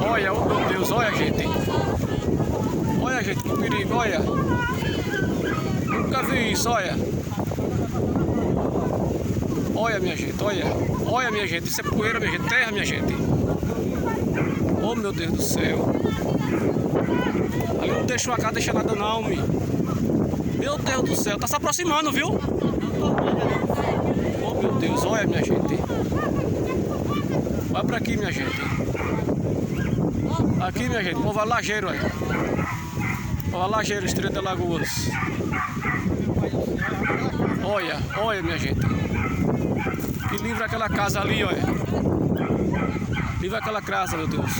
Olha, oh meu Deus, olha gente. Olha gente, que perigo, olha. Nunca vi isso, olha. Olha minha gente, olha. Olha minha gente, isso é poeira minha gente, terra minha gente. Oh meu Deus do céu. Ali não deixa uma casa, deixa nada não, mi. Meu Deus do céu, tá se aproximando, viu? Oh meu Deus, olha minha gente. Vai pra aqui minha gente. Aqui minha gente, povo lajeiro, olha. Povo lajeiro, Estreito de Alagoas. Olha, olha minha gente. Que livra aquela casa ali, olha. Livra aquela casa, meu Deus.